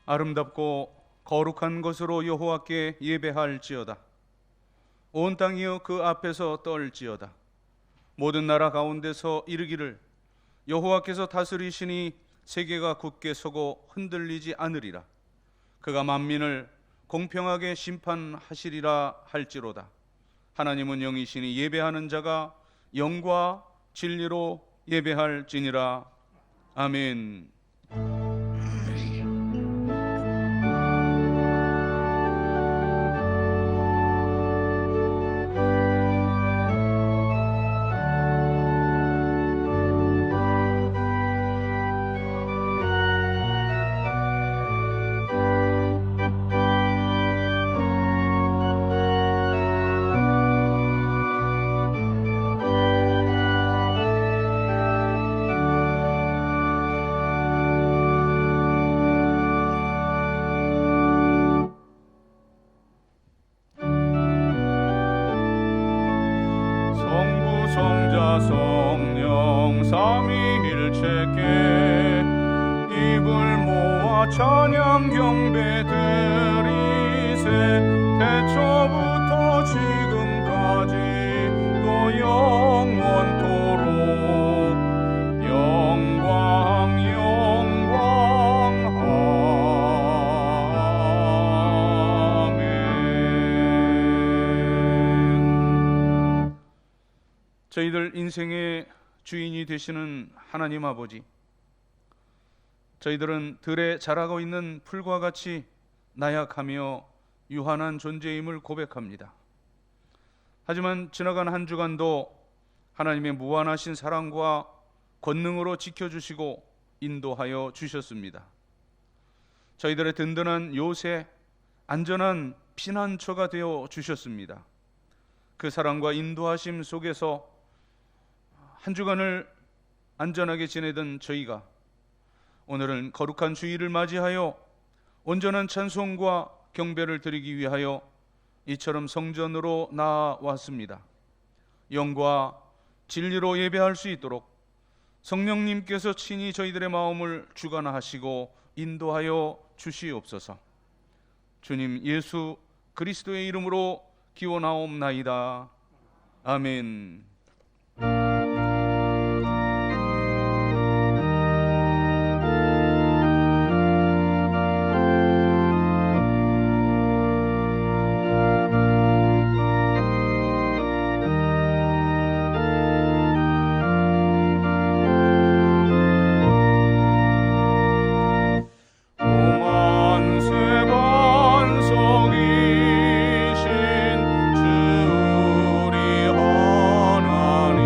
아름답고 거룩한 것으로 여호와께 예배할지어다. 온 땅이여 그 앞에서 떨지어다. 모든 나라 가운데서 이르기를 여호와께서 다스리시니 세계가 굳게 서고 흔들리지 않으리라. 그가 만민을 공평하게 심판하시리라 할지로다. 하나님은 영이시니 예배하는 자가 영과 진리로 예배할지니라. 아멘. 성령 삼위일체께 입을 모아 찬양 경배 드리세. 태초부터 지금까지 또 영원토록 영광 아멘. 저희들 인생의 주인이 되시는 하나님 아버지, 저희들은 들에 자라고 있는 풀과 같이 나약하며 유한한 존재임을 고백합니다. 하지만 지나간 한 주간도 하나님의 무한하신 사랑과 권능으로 지켜주시고 인도하여 주셨습니다. 저희들의 든든한 요새, 안전한 피난처가 되어 주셨습니다. 그 사랑과 인도하심 속에서 한 주간을 안전하게 지내던 저희가 오늘은 거룩한 주일을 맞이하여 온전한 찬송과 경배를 드리기 위하여 이처럼 성전으로 나아왔습니다. 영과 진리로 예배할 수 있도록 성령님께서 친히 저희들의 마음을 주관하시고 인도하여 주시옵소서. 주님 예수 그리스도의 이름으로 기원하옵나이다. 아멘. 주리 하나님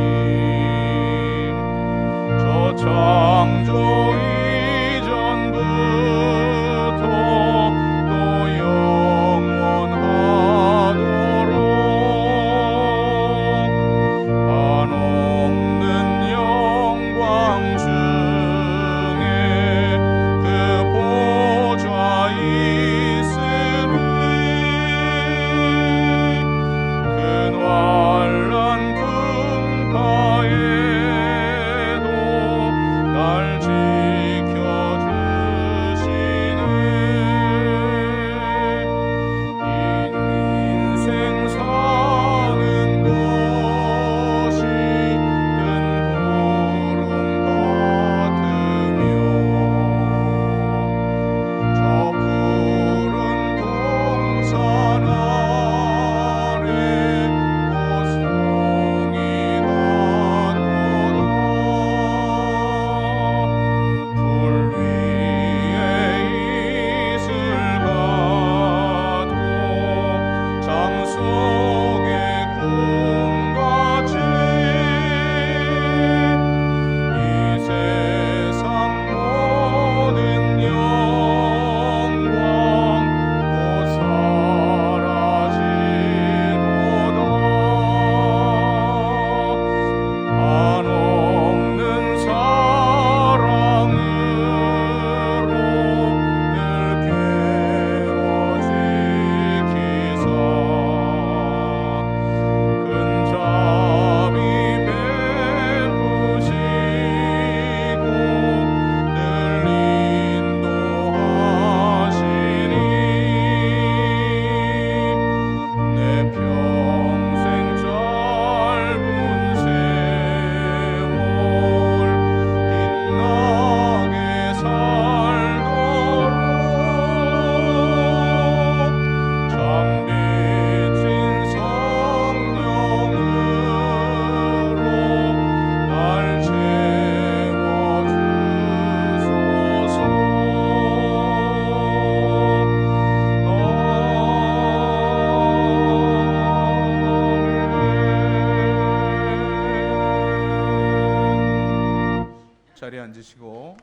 계시고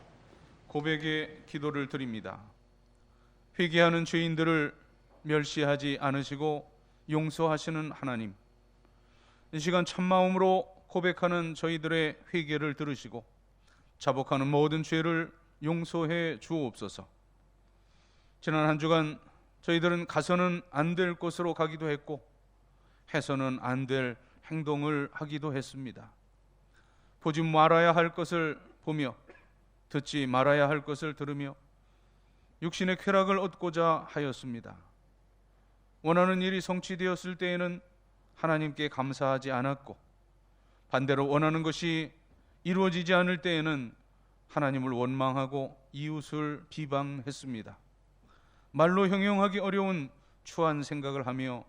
고백의 기도를 드립니다. 회개하는 죄인들을 멸시하지 않으시고 용서하시는 하나님, 이 시간 참마음으로 고백하는 저희들의 회개를 들으시고 자복하는 모든 죄를 용서해 주옵소서. 지난 한 주간 저희들은 가서는 안 될 곳으로 가기도 했고 해서는 안 될 행동을 하기도 했습니다. 보지 말아야 할 것을 보며 듣지 말아야 할 것을 들으며 육신의 쾌락을 얻고자 하였습니다. 원하는 일이 성취되었을 때에는 하나님께 감사하지 않았고 반대로 원하는 것이 이루어지지 않을 때에는 하나님을 원망하고 이웃을 비방했습니다. 말로 형용하기 어려운 추한 생각을 하며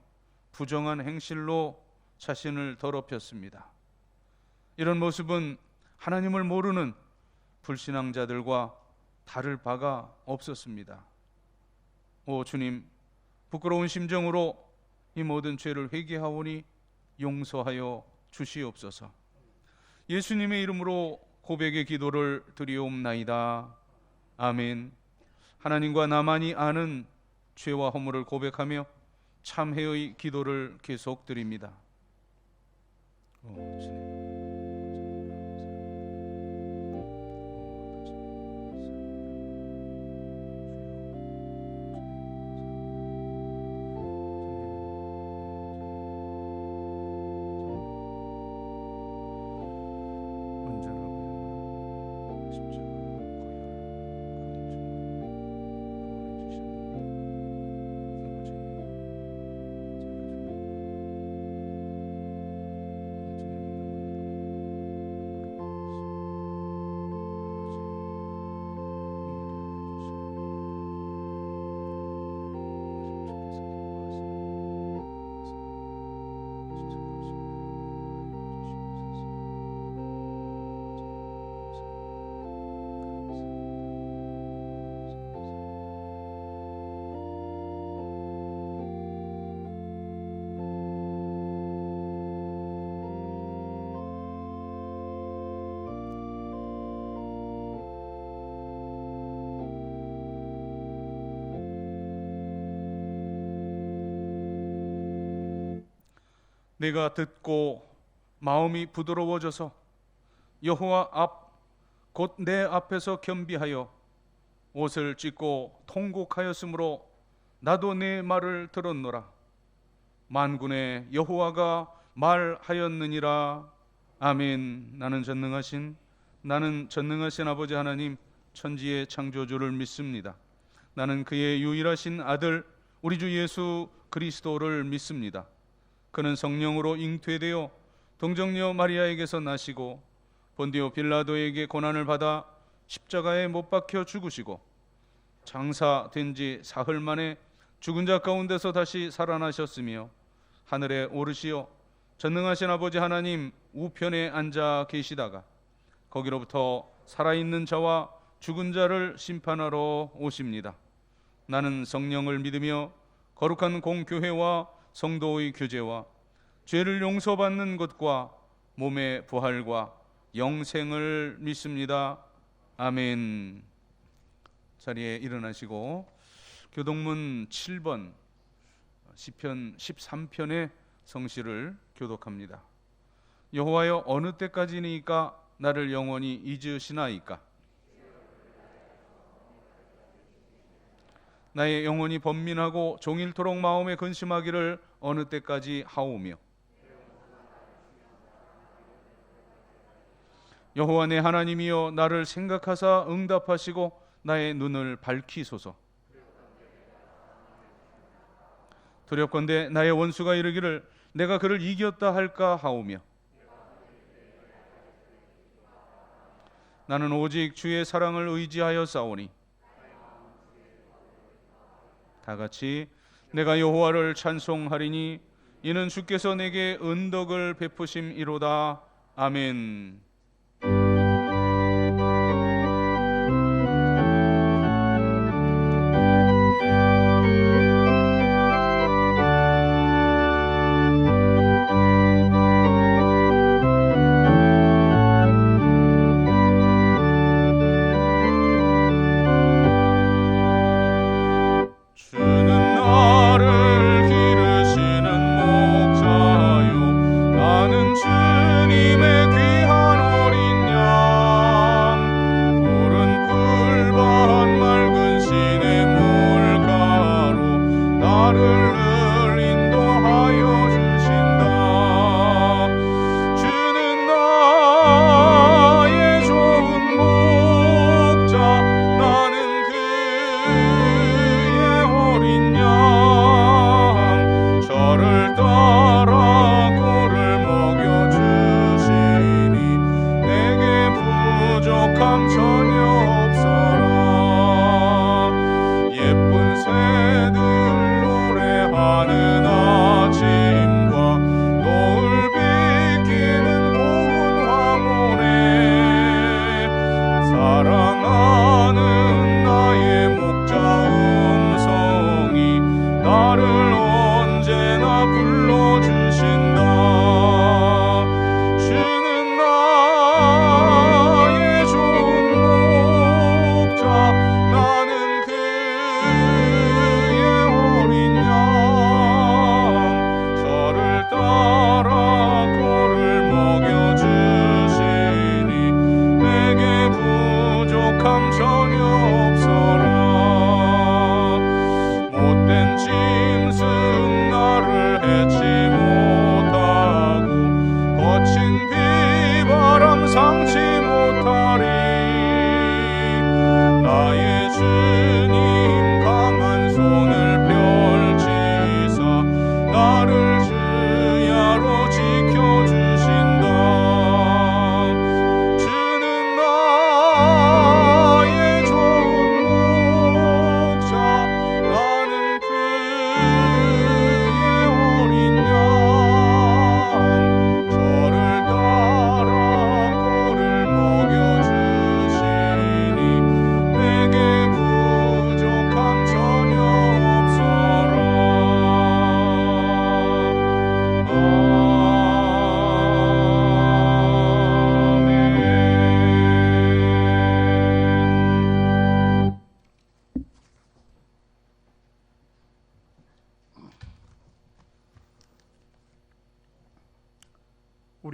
부정한 행실로 자신을 더럽혔습니다. 이런 모습은 하나님을 모르는 불신앙자들과 다를 바가 없었습니다. 오 주님, 부끄러운 심정으로 이 모든 죄를 회개하오니 용서하여 주시옵소서. 예수님의 이름으로 고백의 기도를 드리옵나이다. 아멘. 하나님과 나만이 아는 죄와 허물을 고백하며 참회의 기도를 계속 드립니다. 주님. 내가 듣고 마음이 부드러워져서 여호와 앞 곧 내 앞에서 겸비하여 옷을 찢고 통곡하였으므로 나도 내 말을 들었노라. 만군의 여호와가 말하였느니라. 아멘. 나는 전능하신 아버지 하나님 천지의 창조주를 믿습니다. 나는 그의 유일하신 아들 우리 주 예수 그리스도를 믿습니다. 그는 성령으로 잉태되어 동정녀 마리아에게서 나시고 본디오 빌라도에게 고난을 받아 십자가에 못 박혀 죽으시고 장사된 지 사흘 만에 죽은 자 가운데서 다시 살아나셨으며 하늘에 오르시어 전능하신 아버지 하나님 우편에 앉아 계시다가 거기로부터 살아있는 자와 죽은 자를 심판하러 오십니다. 나는 성령을 믿으며 거룩한 공교회와 성도의 교제와 죄를 용서받는 것과 몸의 부활과 영생을 믿습니다. 아멘. 자리에 일어나시고 교독문 7번 시편 13편의 성시를 교독합니다. 여호와여 어느 때까지니까 나를 영원히 잊으시나이까? 나의 영혼이 번민하고 종일토록 마음에 근심하기를 어느 때까지 하오며 여호와 내 하나님이여 나를 생각하사 응답하시고 나의 눈을 밝히소서. 두렵건대 나의 원수가 이르기를 내가 그를 이겼다 할까 하오며 나는 오직 주의 사랑을 의지하여 싸우니 다같이 내가 여호와를 찬송하리니 이는 주께서 내게 은덕을 베푸심이로다. 아멘.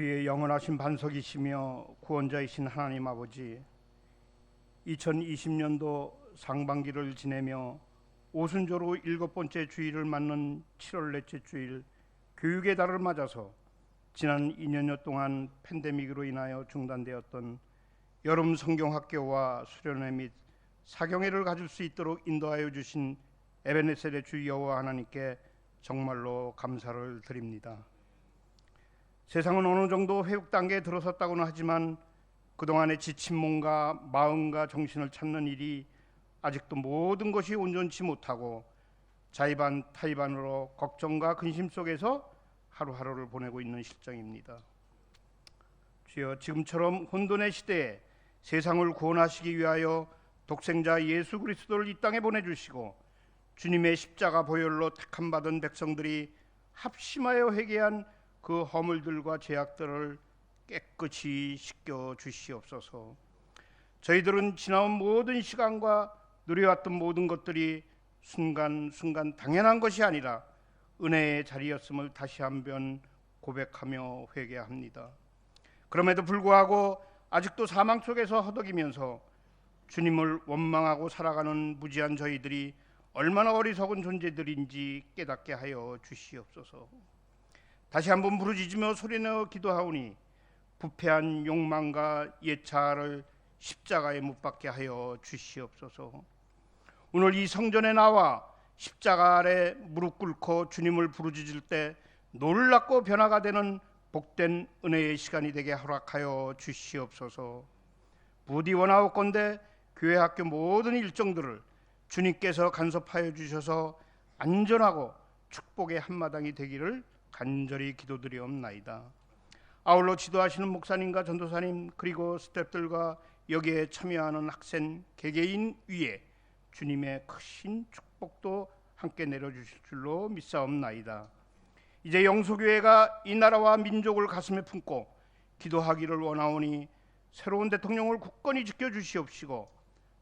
우리의 영원하신 반석이시며 구원자이신 하나님 아버지, 2020년도 상반기를 지내며 오순절로 7번째 주일을 맞는 7월 넷째 주일 교육의 달을 맞아서 지난 2년여 동안 팬데믹으로 인하여 중단되었던 여름 성경학교와 수련회 및 사경회를 가질 수 있도록 인도하여 주신 에베네셀의 주 여호와 하나님께 정말로 감사를 드립니다. 세상은 어느 정도 회복 단계에 들어섰다고는 하지만 그동안의 지친 몸과 마음과 정신을 찾는 일이 아직도 모든 것이 온전치 못하고 자의반 타의반으로 걱정과 근심 속에서 하루하루를 보내고 있는 실정입니다. 주여, 지금처럼 혼돈의 시대에 세상을 구원하시기 위하여 독생자 예수 그리스도를 이 땅에 보내주시고 주님의 십자가 보혈로 택함 받은 백성들이 합심하여 회개한 그 허물들과 죄악들을 깨끗이 씻겨 주시옵소서. 저희들은 지나온 모든 시간과 누려왔던 모든 것들이 순간순간 당연한 것이 아니라 은혜의 자리였음을 다시 한번 고백하며 회개합니다. 그럼에도 불구하고 아직도 사망 속에서 허덕이면서 주님을 원망하고 살아가는 무지한 저희들이 얼마나 어리석은 존재들인지 깨닫게 하여 주시옵소서. 다시 한번 부르짖으며 소리내어 기도하오니 부패한 욕망과 옛자아를 십자가에 못 박게 하여 주시옵소서. 오늘 이 성전에 나와 십자가 아래 무릎 꿇고 주님을 부르짖을 때 놀랍고 변화가 되는 복된 은혜의 시간이 되게 허락하여 주시옵소서. 부디 원하옵건대 교회 학교 모든 일정들을 주님께서 간섭하여 주셔서 안전하고 축복의 한마당이 되기를 간절히 기도드리옵나이다. 아울러 지도하시는 목사님과 전도사님 그리고 스태프들과 여기에 참여하는 학생 개개인 위에 주님의 크신 축복도 함께 내려주실 줄로 믿사옵나이다. 이제 영소교회가 이 나라와 민족을 가슴에 품고 기도하기를 원하오니 새로운 대통령을 굳건히 지켜주시옵시고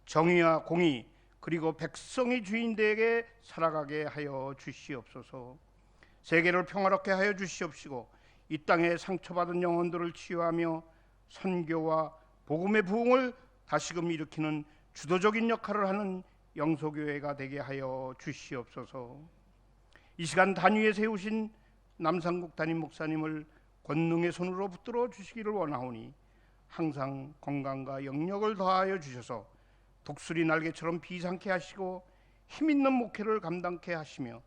정의와 공의 그리고 백성이 주인되게 살아가게 하여 주시옵소서. 세계를 평화롭게 하여 주시옵시고 이 땅에 상처받은 영혼들을 치유하며 선교와 복음의 부흥을 다시금 일으키는 주도적인 역할을 하는 영소교회가 되게 하여 주시옵소서. 이 시간 단위에 세우신 남상국 담임 목사님을 권능의 손으로 붙들어 주시기를 원하오니 항상 건강과 영력을 더하여 주셔서 독수리 날개처럼 비상케 하시고 힘있는 목회를 감당케 하시며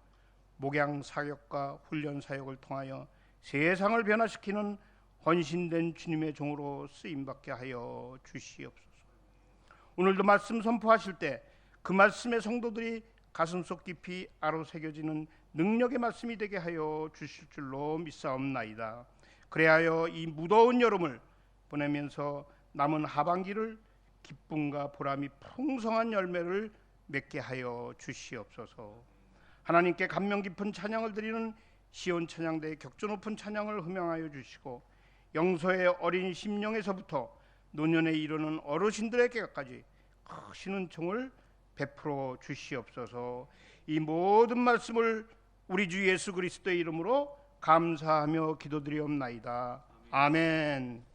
목양 사역과 훈련 사역을 통하여 세상을 변화시키는 헌신된 주님의 종으로 쓰임받게 하여 주시옵소서. 오늘도 말씀 선포하실 때 그 말씀의 성도들이 가슴속 깊이 아로새겨지는 능력의 말씀이 되게 하여 주실 줄로 믿사옵나이다. 그래하여 이 무더운 여름을 보내면서 남은 하반기를 기쁨과 보람이 풍성한 열매를 맺게 하여 주시옵소서. 하나님께 감명 깊은 찬양을 드리는 시온 찬양대의 격조 높은 찬양을 음향하여 주시고 영소의 어린 심령에서부터 노년에 이르는 어르신들에게까지 크신 은총을 베풀어 주시옵소서. 이 모든 말씀을 우리 주 예수 그리스도의 이름으로 감사하며 기도드리옵나이다. 아멘.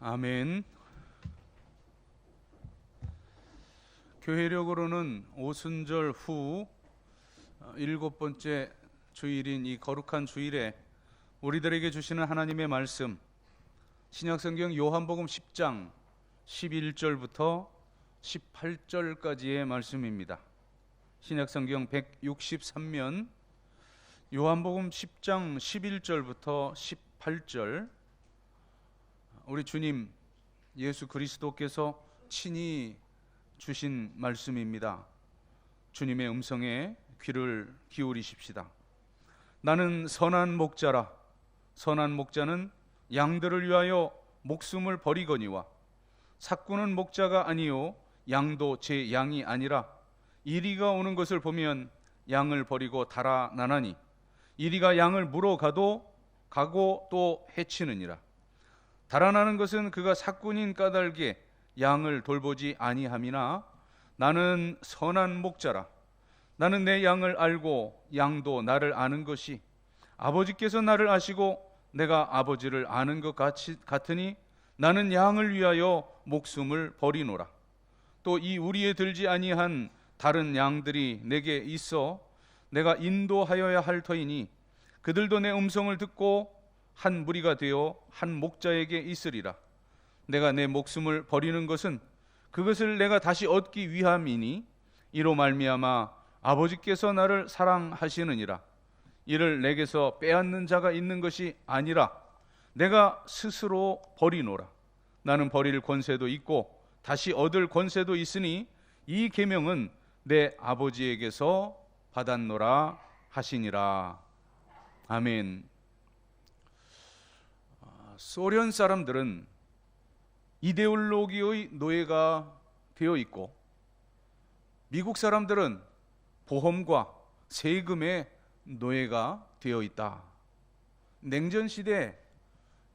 아멘. 교회력으로는 오순절 후 7번째 주일인 이 거룩한 주일에 우리들에게 주시는 하나님의 말씀, 신약성경 요한복음 10장 11절부터 18절까지의 말씀입니다. 신약성경 163면 요한복음 10장 11절부터 18절, 우리 주님 예수 그리스도께서 친히 주신 말씀입니다. 주님의 음성에 귀를 기울이십시다. 나는 선한 목자라. 선한 목자는 양들을 위하여 목숨을 버리거니와 삭구는 목자가 아니요 양도 제 양이 아니라 이리가 오는 것을 보면 양을 버리고 달아나나니 이리가 양을 물어 가고 또 해치느니라. 달아나는 것은 그가 삭군인 까닭에 양을 돌보지 아니함이나 나는 선한 목자라. 나는 내 양을 알고 양도 나를 아는 것이 아버지께서 나를 아시고 내가 아버지를 아는 것 같으니 나는 양을 위하여 목숨을 버리노라. 또 이 우리에 들지 아니한 다른 양들이 내게 있어 내가 인도하여야 할 터이니 그들도 내 음성을 듣고 한 무리가 되어 한 목자에게 있으리라. 내가 내 목숨을 버리는 것은 그것을 내가 다시 얻기 위함이니 이로 말미암아 아버지께서 나를 사랑하시느니라. 이를 내게서 빼앗는 자가 있는 것이 아니라 내가 스스로 버리노라. 나는 버릴 권세도 있고 다시 얻을 권세도 있으니 이 계명은 내 아버지에게서 받았노라 하시니라. 아멘. 소련 사람들은 이데올로기의 노예가 되어 있고 미국 사람들은 보험과 세금의 노예가 되어 있다. 냉전 시대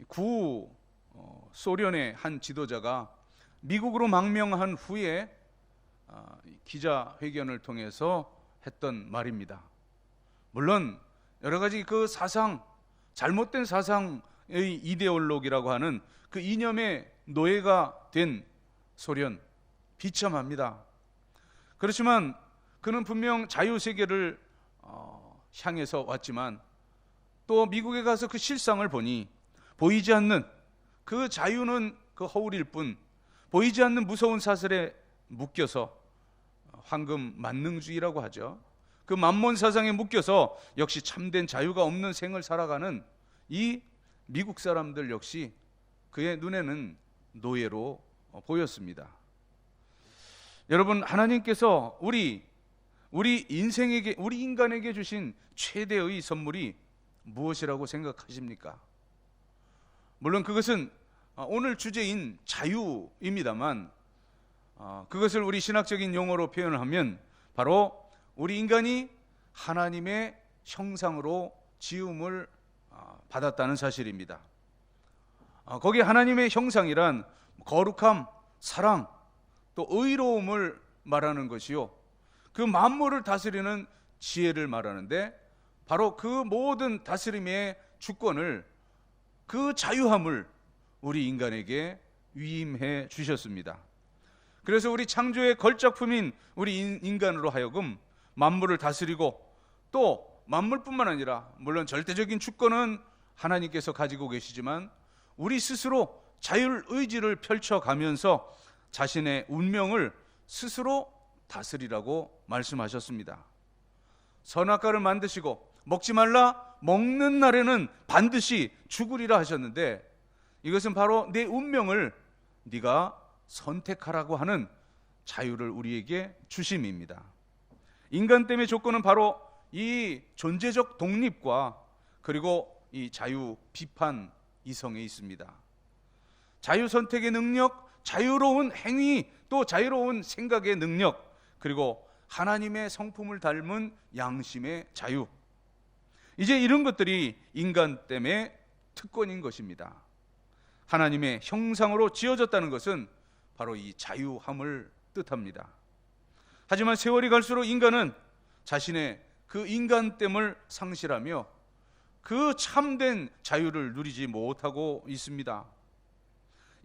구 소련의 한 지도자가 미국으로 망명한 후에 기자회견을 통해서 했던 말입니다. 물론 여러 가지 그 사상, 잘못된 사상의 이데올로기라고 하는 그 이념의 노예가 된 소련, 비참합니다. 그렇지만 그는 분명 자유세계를 향해서 왔지만 또 미국에 가서 그 실상을 보니 보이지 않는 그 자유는 그 허울일 뿐 보이지 않는 무서운 사슬에 묶여서 황금 만능주의라고 하죠. 그 만몬 사상에 묶여서 역시 참된 자유가 없는 생을 살아가는 이 미국 사람들 역시 그의 눈에는 노예로 보였습니다. 여러분, 하나님께서 우리 인생에게, 우리 인간에게 주신 최대의 선물이 무엇이라고 생각하십니까? 물론 그것은 오늘 주제인 자유입니다만 그것을 우리 신학적인 용어로 표현을 하면 바로 우리 인간이 하나님의 형상으로 지음을 받았다는 사실입니다. 거기에 하나님의 형상이란 거룩함, 사랑, 또 의로움을 말하는 것이요, 그 만물을 다스리는 지혜를 말하는데 바로 그 모든 다스림의 주권을, 그 자유함을 우리 인간에게 위임해 주셨습니다. 그래서 우리 창조의 걸작품인 우리 인간으로 하여금 만물을 다스리고 또 만물뿐만 아니라 물론 절대적인 주권은 하나님께서 가지고 계시지만 우리 스스로 자율의지를 펼쳐가면서 자신의 운명을 스스로 다스리라고 말씀하셨습니다. 선악과를 만드시고 먹지 말라, 먹는 날에는 반드시 죽으리라 하셨는데 이것은 바로 내 운명을 네가 선택하라고 하는 자유를 우리에게 주심입니다. 인간 때문에 조건은 바로 이 존재적 독립과 그리고 이 자유 비판 이성에 있습니다. 자유 선택의 능력, 자유로운 행위, 또 자유로운 생각의 능력, 그리고 하나님의 성품을 닮은 양심의 자유. 이제 이런 것들이 인간 때문에 특권인 것입니다. 하나님의 형상으로 지어졌다는 것은 바로 이 자유함을 뜻합니다. 하지만 세월이 갈수록 인간은 자신의 그 인간됨을 상실하며 그 참된 자유를 누리지 못하고 있습니다.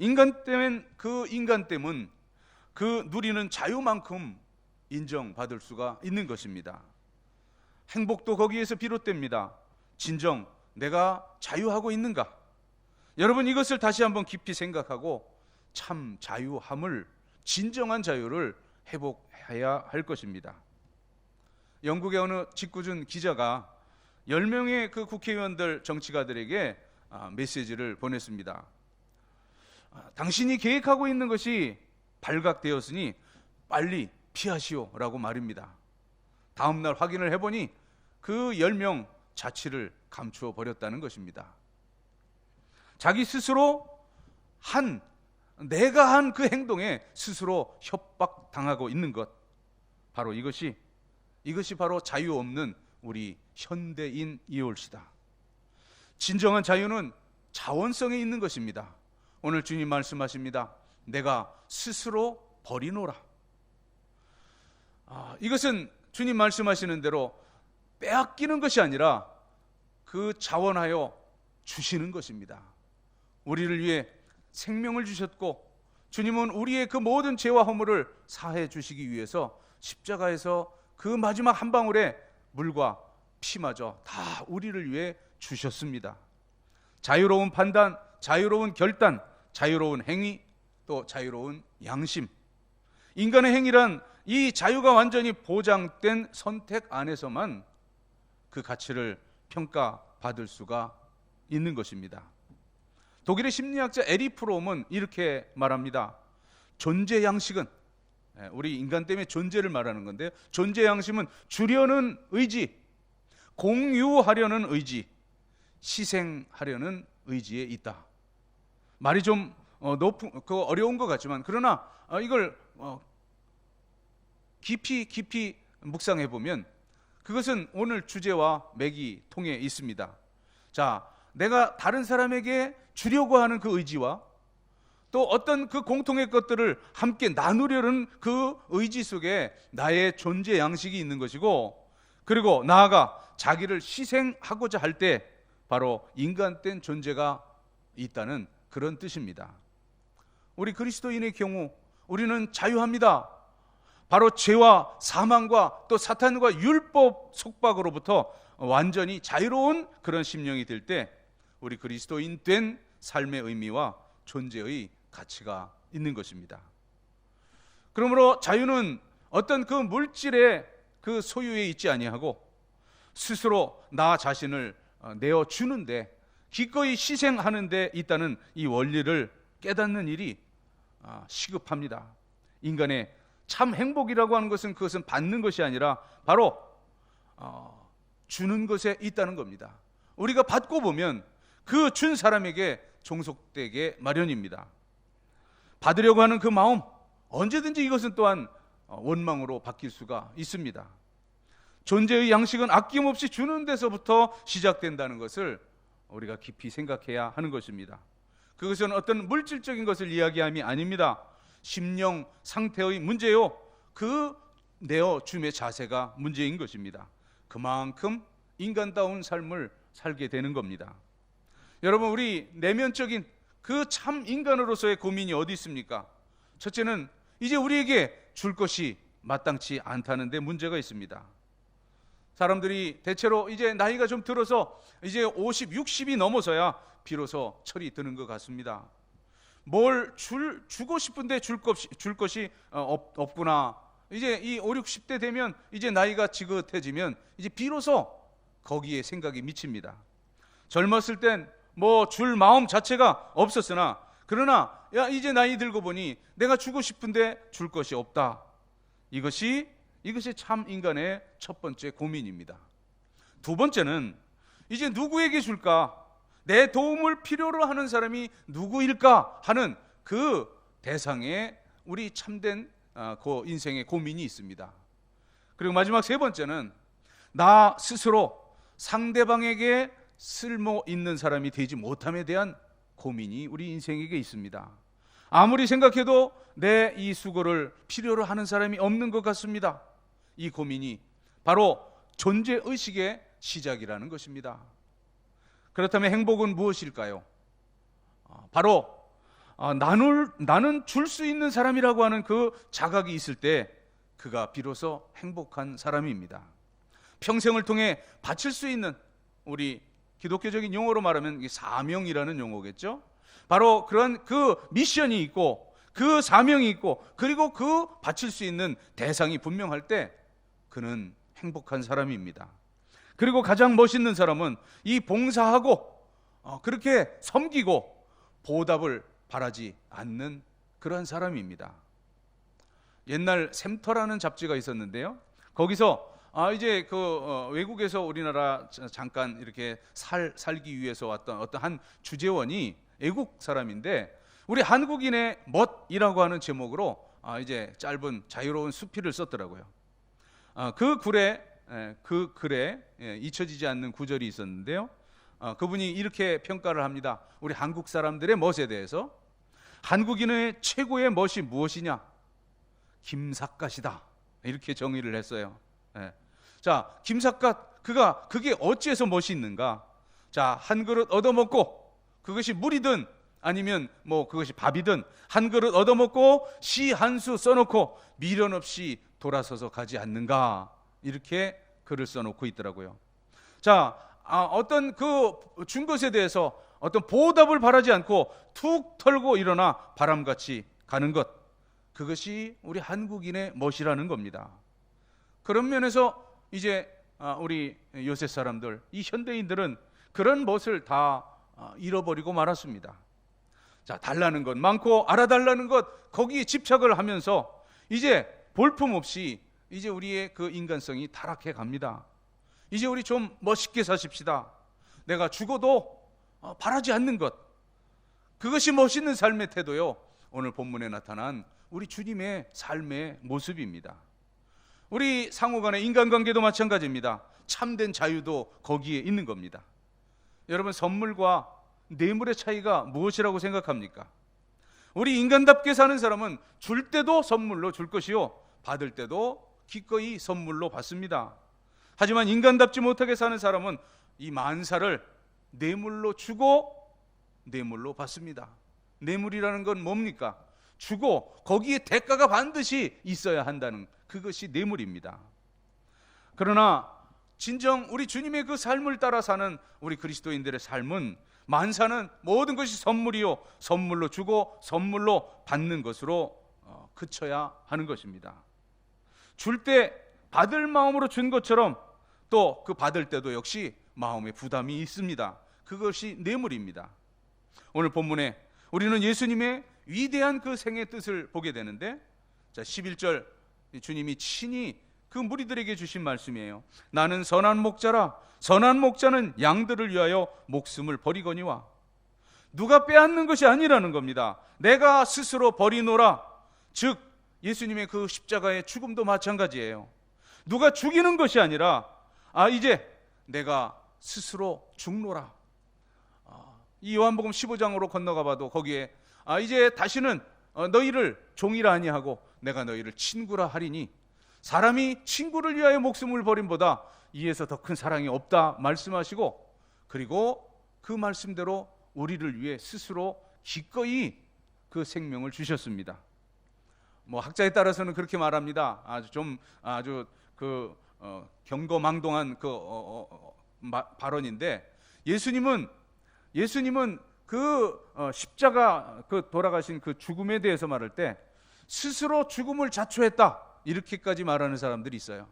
인간됨은 그 누리는 자유만큼 인정받을 수가 있는 것입니다. 행복도 거기에서 비롯됩니다. 진정 내가 자유하고 있는가? 여러분, 이것을 다시 한번 깊이 생각하고 참 자유함을, 진정한 자유를 회복해야 할 것입니다. 영국의 어느 직구준 기자가 10명의 그 국회의원들, 정치가들에게 메시지를 보냈습니다. 당신이 계획하고 있는 것이 발각되었으니 빨리 피하시오 라고 말입니다. 다음 날 확인을 해보니 그 10명 자취를 감추어 버렸다는 것입니다. 자기 스스로 내가 한 그 행동에 스스로 협박당하고 있는 것, 바로 이것이 바로 자유 없는 우리 현대인이올시다. 진정한 자유는 자원성에 있는 것입니다. 오늘 주님 말씀하십니다. 내가 스스로 버리노라. 이것은 주님 말씀하시는 대로 빼앗기는 것이 아니라 그 자원하여 주시는 것입니다. 우리를 위해 생명을 주셨고, 주님은 우리의 그 모든 죄와 허물을 사해 주시기 위해서 십자가에서 그 마지막 한 방울의 물과 피마저 다 우리를 위해 주셨습니다. 자유로운 판단, 자유로운 결단, 자유로운 행위, 또 자유로운 양심. 인간의 행위란 이 자유가 완전히 보장된 선택 안에서만 그 가치를 평가받을 수가 있는 것입니다. 독일의 심리학자 에리 프롬은 이렇게 말합니다. 존재 양식은, 우리 인간 때문에 존재를 말하는 건데요, 존재 양심은 주려는 의지, 공유하려는 의지, 희생하려는 의지에 있다. 말이 좀 어려운 것 같지만, 그러나 이걸 깊이 묵상해 보면 그것은 오늘 주제와 맥이 통해 있습니다. 자, 내가 다른 사람에게 주려고 하는 그 의지와 또 어떤 그 공통의 것들을 함께 나누려는 그 의지 속에 나의 존재 양식이 있는 것이고, 그리고 나아가 자기를 희생하고자 할 때 바로 인간된 존재가 있다는 그런 뜻입니다. 우리 그리스도인의 경우 우리는 자유합니다. 바로 죄와 사망과 또 사탄과 율법 속박으로부터 완전히 자유로운 그런 심령이 될 때 우리 그리스도인 된 삶의 의미와 존재의 가치가 있는 것입니다. 그러므로 자유는 어떤 그 물질의 그 소유에 있지 아니하고 스스로 나 자신을 내어주는데, 기꺼이 희생하는 데 있다는 이 원리를 깨닫는 일이 시급합니다. 인간의 참 행복이라고 하는 것은 그것은 받는 것이 아니라 바로 주는 것에 있다는 겁니다. 우리가 받고 보면 그 준 사람에게 종속되게 마련입니다. 받으려고 하는 그 마음, 언제든지 이것은 또한 원망으로 바뀔 수가 있습니다. 존재의 양식은 아낌없이 주는 데서부터 시작된다는 것을 우리가 깊이 생각해야 하는 것입니다. 그것은 어떤 물질적인 것을 이야기함이 아닙니다. 심령 상태의 문제요, 그 내어줌의 자세가 문제인 것입니다. 그만큼 인간다운 삶을 살게 되는 겁니다. 여러분, 우리 내면적인 그 참 인간으로서의 고민이 어디 있습니까? 첫째는 이제 우리에게 줄 것이 마땅치 않다는 데 문제가 있습니다. 사람들이 대체로 이제 나이가 좀 들어서 이제 50, 60이 넘어서야 비로소 철이 드는 것 같습니다. 뭘 주고 싶은데 줄 것이 없구나. 이제 이 5, 60대 되면 이제 나이가 지긋해지면 이제 비로소 거기에 생각이 미칩니다. 젊었을 땐 뭐 줄 마음 자체가 없었으나, 그러나 이제 나이 들고 보니 내가 주고 싶은데 줄 것이 없다. 이것이 참 인간의 첫 번째 고민입니다. 두 번째는 이제 누구에게 줄까? 내 도움을 필요로 하는 사람이 누구일까 하는 그 대상에 우리 참된 그 인생의 고민이 있습니다. 그리고 마지막 세 번째는 나 스스로 상대방에게 쓸모 있는 사람이 되지 못함에 대한 고민이 우리 인생에게 있습니다. 아무리 생각해도 내 이 수고를 필요로 하는 사람이 없는 것 같습니다. 이 고민이 바로 존재의식의 시작이라는 것입니다. 그렇다면 행복은 무엇일까요? 바로 나는 줄 수 있는 사람이라고 하는 그 자각이 있을 때 그가 비로소 행복한 사람입니다. 평생을 통해 바칠 수 있는, 우리 기독교적인 용어로 말하면 이게 사명이라는 용어겠죠. 바로 그런 그 미션이 있고 그 사명이 있고 그리고 그 바칠 수 있는 대상이 분명할 때 그는 행복한 사람입니다. 그리고 가장 멋있는 사람은 이 봉사하고 그렇게 섬기고 보답을 바라지 않는 그러한 사람입니다. 옛날 샘터라는 잡지가 있었는데요. 거기서 이제 외국에서 우리나라 잠깐 이렇게 살기 위해서 왔던 어떤 한 주재원이 외국 사람인데 우리 한국인의 멋이라고 하는 제목으로 이제 짧은 자유로운 수필을 썼더라고요. 그 글에 잊혀지지 않는 구절이 있었는데요. 그분이 이렇게 평가를 합니다. 우리 한국 사람들의 멋에 대해서 한국인의 최고의 멋이 무엇이냐? 김삿갓이다. 이렇게 정의를 했어요. 자, 김삿갓 그게 어찌해서 멋이 있는가? 자, 한 그릇 얻어먹고 그것이 물이든 아니면 뭐 그것이 밥이든 한 그릇 얻어먹고 시 한 수 써놓고 미련 없이 돌아서서 가지 않는가? 이렇게 글을 써놓고 있더라고요. 자, 어떤 그 준 것에 대해서 어떤 보답을 바라지 않고 툭 털고 일어나 바람같이 가는 것, 그것이 우리 한국인의 멋이라는 겁니다. 그런 면에서 이제 우리 요새 사람들, 이 현대인들은 그런 멋을 다 잃어버리고 말았습니다. 자, 달라는 것, 많고 알아달라는 것, 거기에 집착을 하면서 이제 볼품없이 이제 우리의 그 인간성이 타락해 갑니다. 이제 우리 좀 멋있게 사십시다. 내가 죽어도 바라지 않는 것, 그것이 멋있는 삶의 태도요, 오늘 본문에 나타난 우리 주님의 삶의 모습입니다. 우리 상호간의 인간관계도 마찬가지입니다. 참된 자유도 거기에 있는 겁니다. 여러분, 선물과 뇌물의 차이가 무엇이라고 생각합니까? 우리 인간답게 사는 사람은 줄 때도 선물로 줄 것이요, 받을 때도 기꺼이 선물로 받습니다. 하지만 인간답지 못하게 사는 사람은 이 만사를 뇌물로 주고 뇌물로 받습니다. 뇌물이라는 건 뭡니까? 주고 거기에 대가가 반드시 있어야 한다는, 그것이 뇌물입니다. 그러나 진정 우리 주님의 그 삶을 따라 사는 우리 그리스도인들의 삶은, 만사는 모든 것이 선물이요, 선물로 주고 선물로 받는 것으로 그쳐야 하는 것입니다. 줄 때 받을 마음으로 준 것처럼 또 그 받을 때도 역시 마음의 부담이 있습니다. 그것이 뇌물입니다. 오늘 본문에 우리는 예수님의 위대한 그 생의 뜻을 보게 되는데, 자, 11절 주님이 친히 그 무리들에게 주신 말씀이에요. 나는 선한 목자라. 선한 목자는 양들을 위하여 목숨을 버리거니와. 누가 빼앗는 것이 아니라는 겁니다. 내가 스스로 버리노라. 즉 예수님의 그 십자가의 죽음도 마찬가지예요. 누가 죽이는 것이 아니라 이제 내가 스스로 죽노라. 이 요한복음 15장으로 건너가 봐도 거기에 이제 다시는 너희를 종이라 아니하고 내가 너희를 친구라 하리니, 사람이 친구를 위하여 목숨을 버림보다 이에서 더 큰 사랑이 없다 말씀하시고, 그리고 그 말씀대로 우리를 위해 스스로 기꺼이 그 생명을 주셨습니다. 뭐 학자에 따라서는 그렇게 말합니다. 아주 경거망동한 발언인데, 예수님은 그 십자가 돌아가신 그 죽음에 대해서 말할 때 스스로 죽음을 자초했다, 이렇게까지 말하는 사람들이 있어요.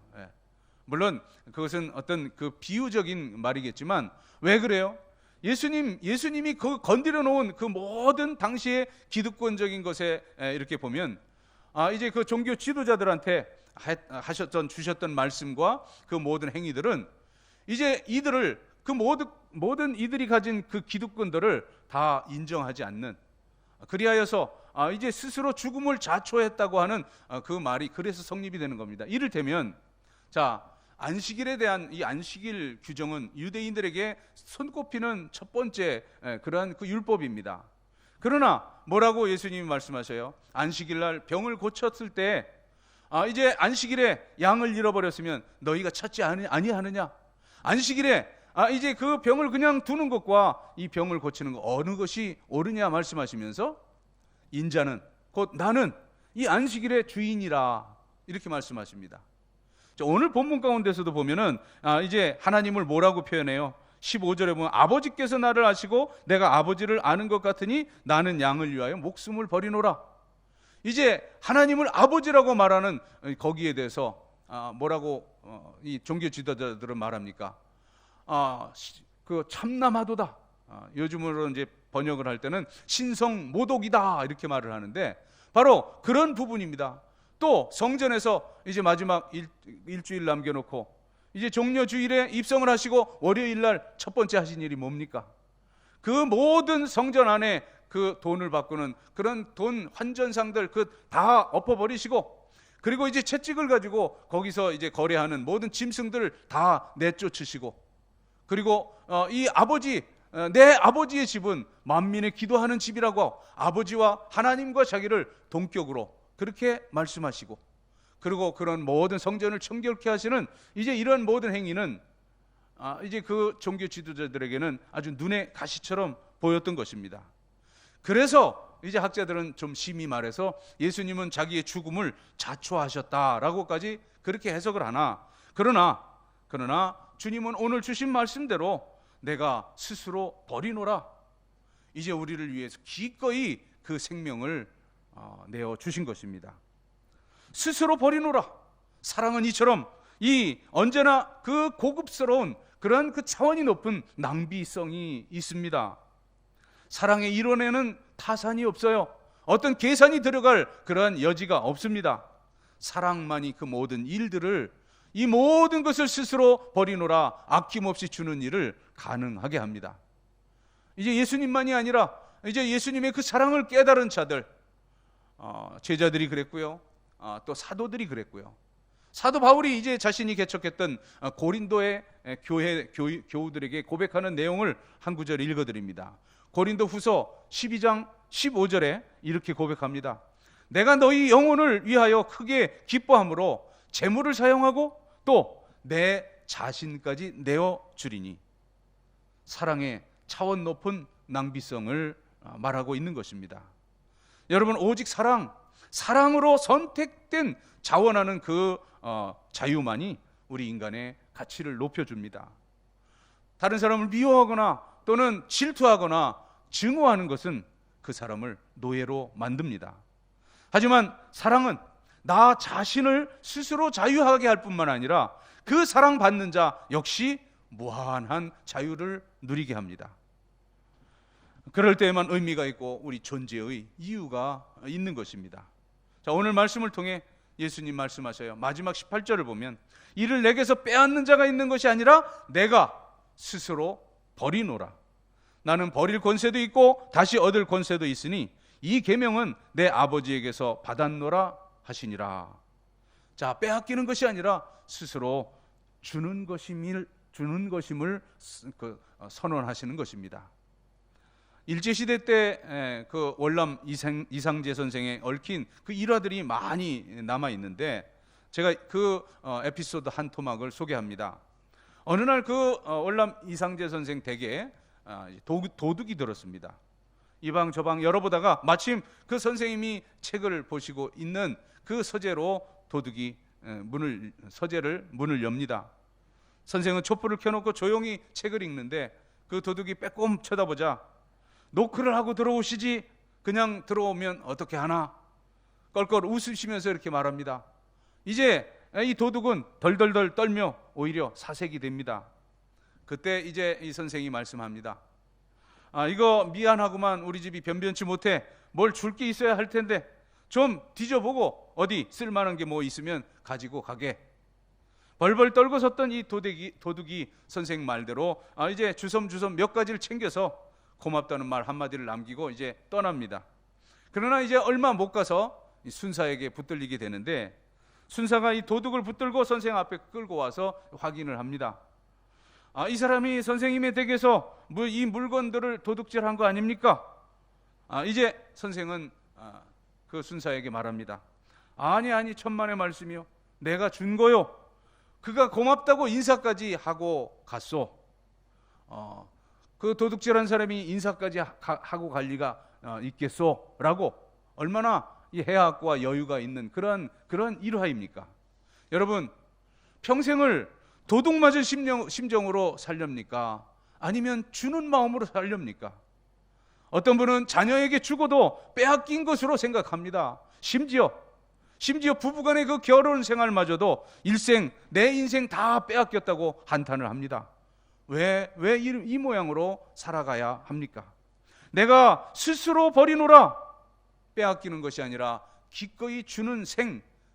물론 그것은 어떤 그 비유적인 말이겠지만, 왜 그래요? 예수님이 그 건드려 놓은 그 모든 당시의 기득권적인 것에 이렇게 보면 이제 그 종교 지도자들한테 주셨던 말씀과 그 모든 행위들은 이제 이들을, 그 모든 이들이 가진 그 기득권들을 다 인정하지 않는, 그리하여서 이제 스스로 죽음을 자초했다고 하는 그 말이 그래서 성립이 되는 겁니다. 이를테면, 자, 안식일에 대한 이 안식일 규정은 유대인들에게 손꼽히는 첫 번째 그러한 그 율법입니다. 그러나 뭐라고 예수님이 말씀하셔요? 안식일 날 병을 고쳤을 때 이제 안식일에 양을 잃어버렸으면 너희가 찾지 아니하느냐? 안식일에 이제 그 병을 그냥 두는 것과 이 병을 고치는 것, 어느 것이 옳으냐 말씀하시면서 인자는 곧 나는 이 안식일의 주인이라 이렇게 말씀하십니다. 오늘 본문 가운데서도 보면은 이제 하나님을 뭐라고 표현해요? 15절에 보면 아버지께서 나를 아시고 내가 아버지를 아는 것 같으니 나는 양을 위하여 목숨을 버리노라. 이제 하나님을 아버지라고 말하는 거기에 대해서 뭐라고 이 종교 지도자들은 말합니까? 그 참남하도다. 요즘으로 이제 번역을 할 때는 신성 모독이다 이렇게 말을 하는데 바로 그런 부분입니다. 또 성전에서 이제 마지막 일주일 남겨놓고 이제 종려 주일에 입성을 하시고 월요일 날 첫 번째 하신 일이 뭡니까? 그 모든 성전 안에 그 돈을 바꾸는 그런 돈 환전상들 그 다 엎어버리시고, 그리고 이제 채찍을 가지고 거기서 이제 거래하는 모든 짐승들을 다 내쫓으시고, 그리고 이 아버지, 내 아버지의 집은 만민의 기도하는 집이라고 아버지와 하나님과 자기를 동격으로 그렇게 말씀하시고, 그리고 그런 모든 성전을 청결케 하시는 이제 이런 모든 행위는 이제 그 종교 지도자들에게는 아주 눈에 가시처럼 보였던 것입니다. 그래서 이제 학자들은 좀 심히 말해서 예수님은 자기의 죽음을 자초하셨다라고까지 그렇게 해석을 하나, 그러나 주님은 오늘 주신 말씀대로 내가 스스로 버리노라, 이제 우리를 위해서 기꺼이 그 생명을 내어 주신 것입니다. 스스로 버리노라. 사랑은 이처럼 이 언제나 그 고급스러운 그런 그 차원이 높은 낭비성이 있습니다. 사랑의 이론에는 타산이 없어요. 어떤 계산이 들어갈 그러한 여지가 없습니다. 사랑만이 그 모든 일들을, 이 모든 것을 스스로 버리노라, 아낌없이 주는 일을 가능하게 합니다. 이제 예수님만이 아니라 이제 예수님의 그 사랑을 깨달은 자들, 제자들이 그랬고요, 또 사도들이 그랬고요. 사도 바울이 이제 자신이 개척했던 고린도의 교우들에게 고백하는 내용을 한 구절 읽어드립니다. 고린도 후서 12장 15절에 이렇게 고백합니다. 내가 너희 영혼을 위하여 크게 기뻐함으로 재물을 사용하고 또 내 자신까지 내어 주리니, 사랑의 차원 높은 낭비성을 말하고 있는 것입니다. 여러분, 오직 사랑으로 선택된 자원하는 그 자유만이 우리 인간의 가치를 높여줍니다. 다른 사람을 미워하거나 또는 질투하거나 증오하는 것은 그 사람을 노예로 만듭니다. 하지만 사랑은 나 자신을 스스로 자유하게 할 뿐만 아니라 그 사랑받는 자 역시 무한한 자유를 누리게 합니다. 그럴 때에만 의미가 있고 우리 존재의 이유가 있는 것입니다. 자, 오늘 말씀을 통해 예수님 말씀하셔요. 마지막 18절을 보면 이를 내게서 빼앗는 자가 있는 것이 아니라 내가 스스로 버리노라. 나는 버릴 권세도 있고 다시 얻을 권세도 있으니 이 계명은 내 아버지에게서 받았노라 하시니라. 자, 빼앗기는 것이 아니라 스스로 주는 것임을 선언하시는 것입니다. 일제시대 때 그 월남 이상재 선생의 얽힌 그 일화들이 많이 남아 있는데 제가 그 에피소드 한 토막을 소개합니다. 어느 날 그 월남 이상재 선생 댁에 도둑이 들었습니다. 이방 저방 열어보다가 마침 그 선생님이 책을 보시고 있는 그 서재로 도둑이 문을 엽니다. 선생은 촛불을 켜놓고 조용히 책을 읽는데 그 도둑이 빼꼼 쳐다보자 노크를 하고 들어오시지 그냥 들어오면 어떻게 하나? 껄껄 웃으시면서 이렇게 말합니다. 이제 이 도둑은 덜덜덜 떨며 오히려 사색이 됩니다. 그때 이제 이 선생이 말씀합니다. 이거 미안하구만, 우리 집이 변변치 못해. 뭘 줄 게 있어야 할 텐데 좀 뒤져보고 어디 쓸만한 게 뭐 있으면 가지고 가게. 벌벌 떨고 섰던 이 도둑이 선생 말대로 이제 주섬주섬 몇 가지를 챙겨서 고맙다는 말 한마디를 남기고 이제 떠납니다. 그러나 이제 얼마 못 가서 이 순사에게 붙들리게 되는데 순사가 이 도둑을 붙들고 선생 앞에 끌고 와서 확인을 합니다. 이 사람이 선생님의 댁에서 이 물건들을 도둑질한 거 아닙니까? 이제 선생은 그 순사에게 말합니다. 아니 천만의 말씀이요, 내가 준 거요. 그가 고맙다고 인사까지 하고 갔소. 그 도둑질한 사람이 인사까지 하고 갈 리가 있겠소? 라고 얼마나 이 해학과 여유가 있는 그런 일화입니까? 여러분, 평생을 도둑맞은 심정으로 살렵니까? 아니면 주는 마음으로 살렵니까? 어떤 분은 자녀에게 주고도 빼앗긴 것으로 생각합니다. 심지어 부부간의 그 결혼 생활마저도 내 인생 다 빼앗겼다고 한탄을 합니다. 왜 이 모양으로 살아가야 합니까? 내가 스스로 버리노라. 빼앗기는 것이 아니라 기꺼이 주는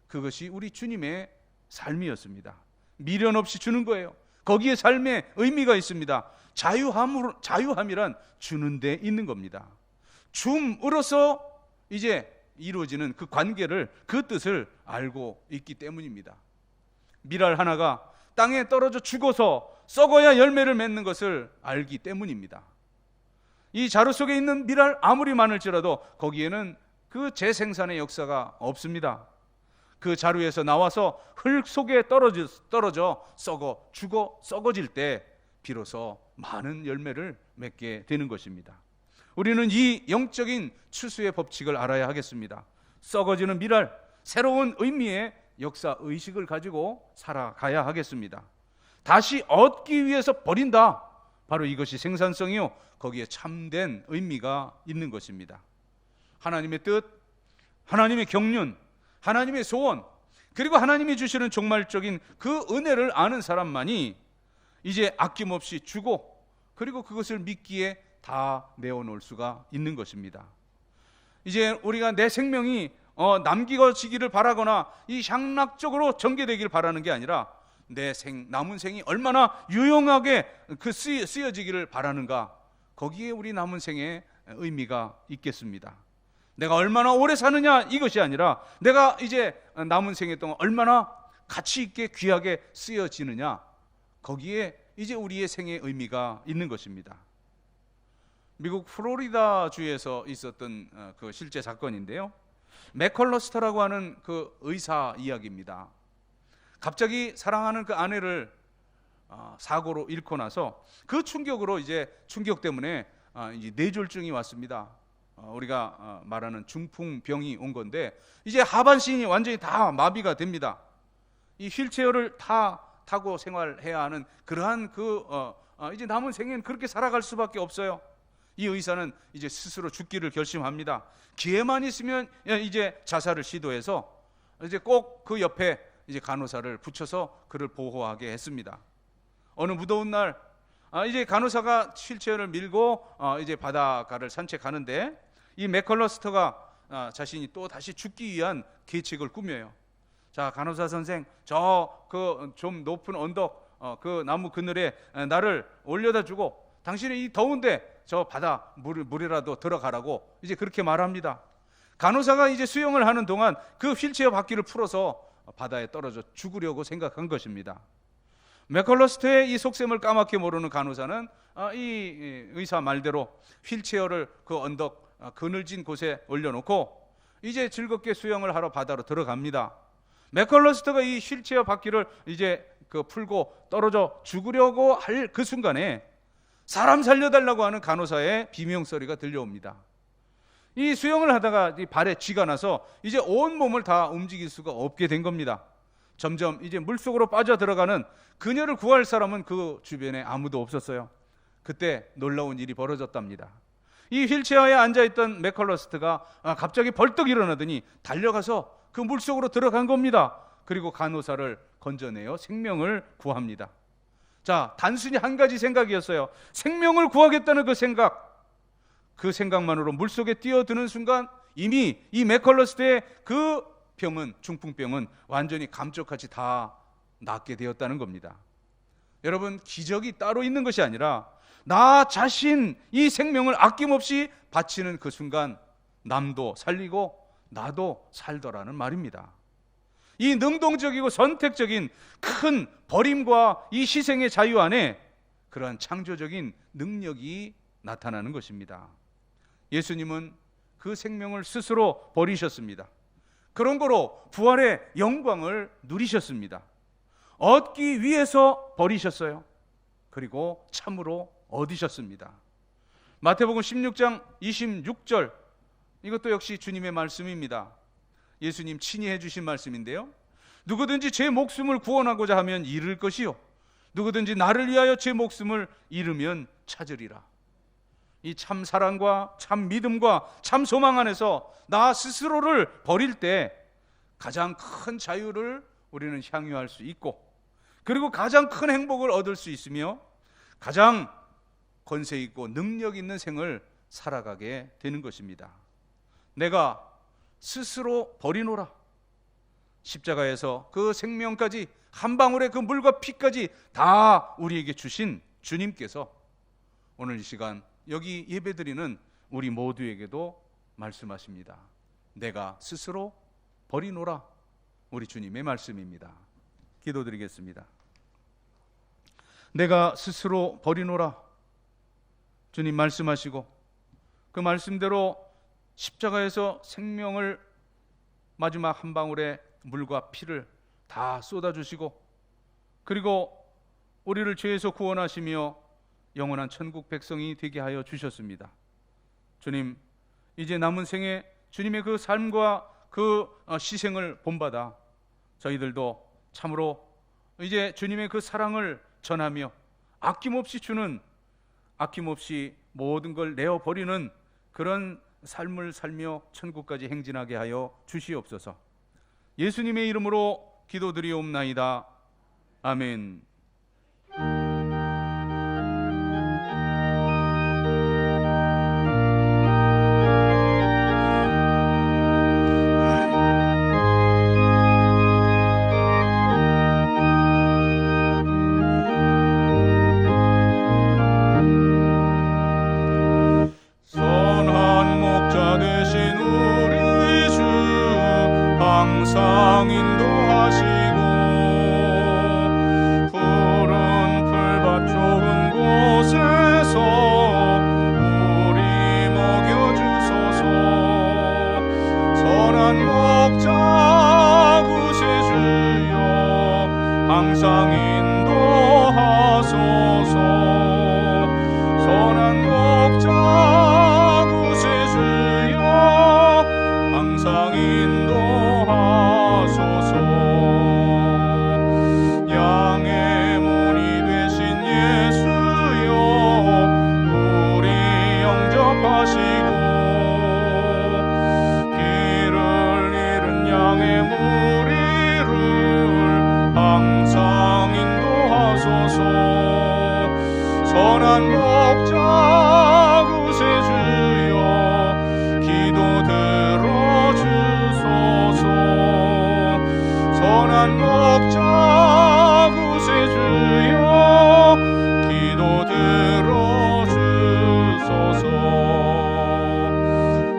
그것이 우리 주님의 삶이었습니다. 미련 없이 주는 거예요. 거기에 삶에 의미가 있습니다. 자유함이란 주는 데 있는 겁니다. 줌으로써 이제 이루어지는 그 관계를, 그 뜻을 알고 있기 때문입니다. 밀알 하나가 땅에 떨어져 죽어서 썩어야 열매를 맺는 것을 알기 때문입니다. 이 자루 속에 있는 밀알 아무리 많을지라도 거기에는 그 재생산의 역사가 없습니다. 그 자루에서 나와서 흙 속에 떨어져 썩어질 때 비로소 많은 열매를 맺게 되는 것입니다. 우리는 이 영적인 추수의 법칙을 알아야 하겠습니다. 썩어지는 밀알, 새로운 의미의 역사 의식을 가지고 살아가야 하겠습니다. 다시 얻기 위해서 버린다. 바로 이것이 생산성이요, 거기에 참된 의미가 있는 것입니다. 하나님의 뜻, 하나님의 경륜, 하나님의 소원, 그리고 하나님이 주시는 종말적인 그 은혜를 아는 사람만이 이제 아낌없이 주고, 그리고 그것을 믿기에 다 내어놓을 수가 있는 것입니다. 이제 우리가 내 생명이 남기지기를 바라거나 이 향락적으로 전개되길 바라는 게 아니라 내 남은 생이 얼마나 유용하게 쓰여지기를 바라는가, 거기에 우리 남은 생의 의미가 있겠습니다. 내가 얼마나 오래 사느냐 이것이 아니라 내가 이제 남은 생애 동안 얼마나 가치 있게 귀하게 쓰여지느냐, 거기에 이제 우리의 생의 의미가 있는 것입니다. 미국 플로리다 주에서 있었던 그 실제 사건인데요, 맥컬러스터라고 하는 그 의사 이야기입니다. 갑자기 사랑하는 그 아내를 사고로 잃고 나서 그 충격 때문에 이제 뇌졸중이 왔습니다. 우리가 말하는 중풍병이 온 건데, 이제 하반신이 완전히 다 마비가 됩니다. 이 휠체어를 타고 생활해야 하는 그러한 이제 남은 생애는 그렇게 살아갈 수밖에 없어요. 이 의사는 이제 스스로 죽기를 결심합니다. 기회만 있으면 이제 자살을 시도해서 이제 꼭 그 옆에 이제 간호사를 붙여서 그를 보호하게 했습니다. 어느 무더운 날 이제 간호사가 휠체어를 밀고 이제 바닷가를 산책하는데, 이 맥컬러스터가 자신이 또 다시 죽기 위한 계책을 꾸며요. 자, 간호사 선생, 저 그 좀 높은 언덕 그 나무 그늘에 나를 올려다 주고 당신이 이 더운데 저 바다 물이라도 들어가라고 이제 그렇게 말합니다. 간호사가 이제 수영을 하는 동안 그 휠체어 바퀴를 풀어서 바다에 떨어져 죽으려고 생각한 것입니다. 맥컬러스터의 이 속셈을 까맣게 모르는 간호사는 이 의사 말대로 휠체어를 그 언덕 그늘진 곳에 올려놓고 이제 즐겁게 수영을 하러 바다로 들어갑니다. 맥컬러스터가 이 휠체어 바퀴를 이제 풀고 떨어져 죽으려고 할 그 순간에 사람 살려달라고 하는 간호사의 비명소리가 들려옵니다. 이 수영을 하다가 이 발에 쥐가 나서 이제 온 몸을 다 움직일 수가 없게 된 겁니다. 점점 이제 물속으로 빠져들어가는 그녀를 구할 사람은 그 주변에 아무도 없었어요. 그때 놀라운 일이 벌어졌답니다. 이 휠체어에 앉아있던 맥컬러스트가 갑자기 벌떡 일어나더니 달려가서 그 물속으로 들어간 겁니다. 그리고 간호사를 건져내어 생명을 구합니다. 자, 단순히 한 가지 생각이었어요. 생명을 구하겠다는 그 생각만으로 물속에 뛰어드는 순간 이미 이 맥컬러스트의 그 중풍병은 완전히 감쪽같이 다 낫게 되었다는 겁니다. 여러분, 기적이 따로 있는 것이 아니라 나 자신 이 생명을 아낌없이 바치는 그 순간 남도 살리고 나도 살더라는 말입니다. 이 능동적이고 선택적인 큰 버림과 이 희생의 자유 안에 그러한 창조적인 능력이 나타나는 것입니다. 예수님은 그 생명을 스스로 버리셨습니다. 그런 거로 부활의 영광을 누리셨습니다. 얻기 위해서 버리셨어요. 그리고 참으로 얻으셨습니다. 마태복음 16장 26절 이것도 역시 주님의 말씀입니다. 예수님 친히 해주신 말씀인데요, 누구든지 제 목숨을 구원하고자 하면 잃을 것이요, 누구든지 나를 위하여 제 목숨을 잃으면 찾으리라. 이 참 사랑과 참 믿음과 참 소망 안에서 나 스스로를 버릴 때 가장 큰 자유를 우리는 향유할 수 있고, 그리고 가장 큰 행복을 얻을 수 있으며 가장 권세 있고 능력 있는 생을 살아가게 되는 것입니다. 내가 스스로 버리노라. 십자가에서 그 생명까지, 한 방울의 그 물과 피까지 다 우리에게 주신 주님께서 오늘 이 시간 여기 예배드리는 우리 모두에게도 말씀하십니다. 내가 스스로 버리노라. 우리 주님의 말씀입니다. 기도드리겠습니다. 내가 스스로 버리노라. 주님 말씀하시고 그 말씀대로 십자가에서 생명을, 마지막 한 방울의 물과 피를 다 쏟아주시고, 그리고 우리를 죄에서 구원하시며 영원한 천국 백성이 되게 하여 주셨습니다. 주님, 이제 남은 생에 주님의 그 삶과 그 희생을 본받아 저희들도 참으로 이제 주님의 그 사랑을 전하며 아낌없이 주는, 아낌없이 모든 걸 내어버리는 그런 삶을 살며 천국까지 행진하게 하여 주시옵소서. 예수님의 이름으로 기도드리옵나이다. 아멘. 항상 인도하시고 푸른 풀밭 좋은 곳에서 우리 먹여주소서. 선한 목자 구세주여 항상 인도하소서. 선한 목자 구세주여 항상 인도하소서. 양의 문이 되신 예수여 우리 영접하시고 길을 잃은 양의 무리를 항상 인도하소서. 선한 목자 구세주여 기도 들어주소서. 선한 목자 구세주여 기도 들어주소서.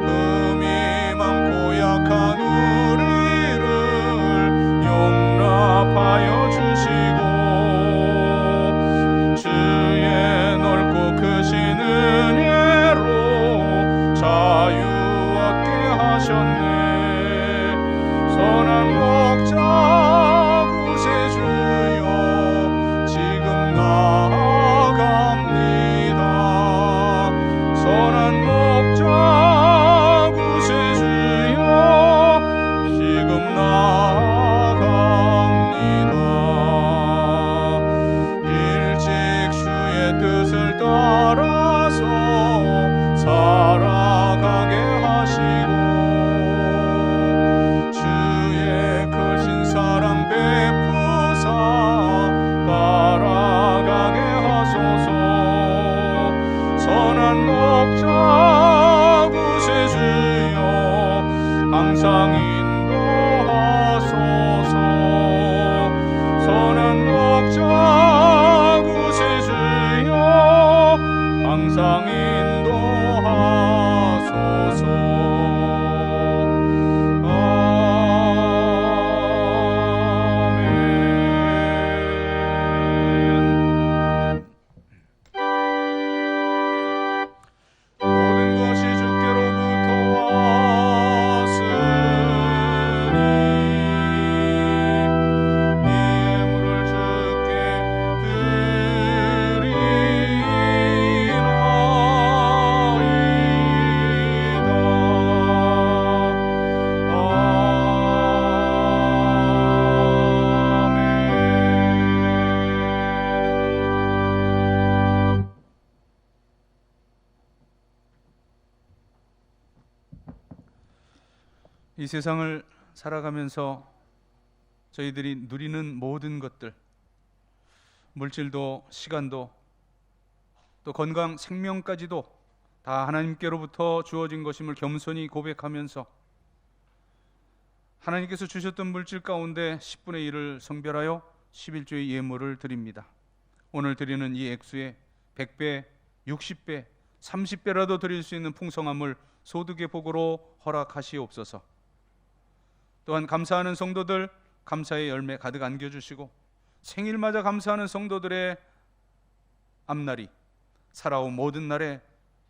흠이 많고 약한 우리를 용납하여 주시고 주의 넓고 크신 은혜로 자유 얻게 하셨네. 선한 목자 구세주여 지금 나아갑니다. 선한 목자 구세주여 지금 나아갑니다. 일찍 주의 뜻을 따라서 살아가게 하시고 주의 크신 사랑 베푸사 따라가게 하소서. 선한 목자 구세주여 항상 인도하소서. 선한 목자 구세주여 항상 인도하소서. 모든 것이 주께로부터 왔으니 이 세상을 살아가면서 저희들이 누리는 모든 것들, 물질도 시간도 또 건강, 생명까지도 다 하나님께로부터 주어진 것임을 겸손히 고백하면서 하나님께서 주셨던 물질 가운데 10분의 1을 성별하여 11조의 예물을 드립니다. 오늘 드리는 이 액수에 100배, 60배, 30배라도 드릴 수 있는 풍성함을 소득의 복으로 허락하시옵소서. 또한 감사하는 성도들 감사의 열매 가득 안겨주시고 생일맞아 감사하는 성도들의 앞날이 살아온 모든 날에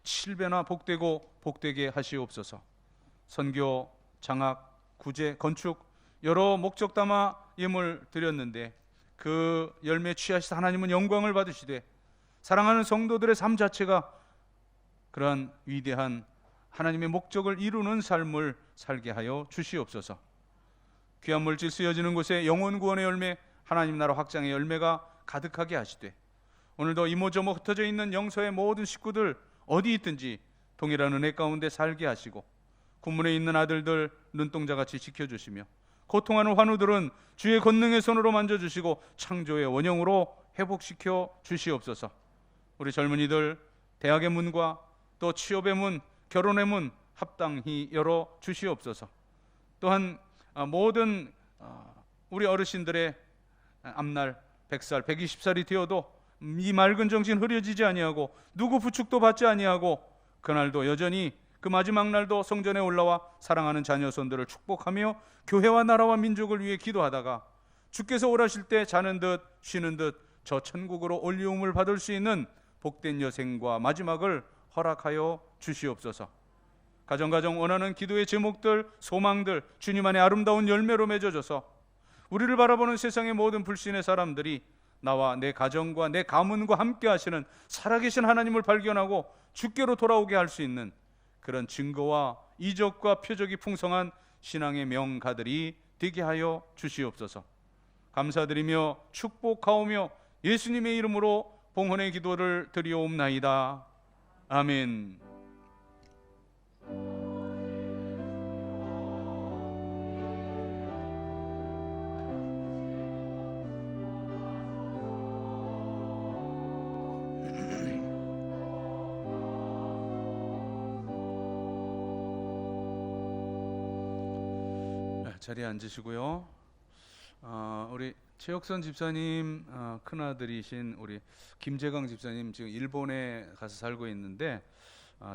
7배나 복되고 복되게 하시옵소서. 선교, 장학, 구제, 건축 여러 목적 담아 예물 드렸는데 그 열매 취하시사 하나님은 영광을 받으시되 사랑하는 성도들의 삶 자체가 그러한 위대한 하나님의 목적을 이루는 삶을 살게 하여 주시옵소서. 귀한 물질 쓰여지는 곳에 영혼 구원의 열매, 하나님 나라 확장의 열매가 가득하게 하시되 오늘도 이모저모 흩어져 있는 영서의 모든 식구들 어디 있든지 동일한 은혜 가운데 살게 하시고 군문에 있는 아들들 눈동자같이 지켜주시며 고통하는 환우들은 주의 권능의 손으로 만져주시고 창조의 원형으로 회복시켜 주시옵소서. 우리 젊은이들 대학의 문과 또 취업의 문, 결혼의 문 합당히 열어 주시옵소서. 또한 모든 우리 어르신들의 앞날 100살, 120살이 되어도 이 맑은 정신 흐려지지 아니하고 누구 부축도 받지 아니하고 그날도 여전히 그 마지막 날도 성전에 올라와 사랑하는 자녀손들을 축복하며 교회와 나라와 민족을 위해 기도하다가 주께서 오라실 때 자는 듯 쉬는 듯 저 천국으로 올리움을 받을 수 있는 복된 여생과 마지막을 허락하여 주시옵소서. 가정가정 원하는 기도의 제목들, 소망들 주님 안에 아름다운 열매로 맺어져서 우리를 바라보는 세상의 모든 불신의 사람들이 나와 내 가정과 내 가문과 함께 하시는 살아계신 하나님을 발견하고 주께로 돌아오게 할 수 있는 그런 증거와 이적과 표적이 풍성한 신앙의 명가들이 되게 하여 주시옵소서. 감사드리며 축복하오며 예수님의 이름으로 봉헌의 기도를 드리옵나이다. 아멘. 자리에 앉으시고요. 우리 최혁선 집사님 큰아들이신 우리 김재강 집사님 지금 일본에 가서 살고 있는데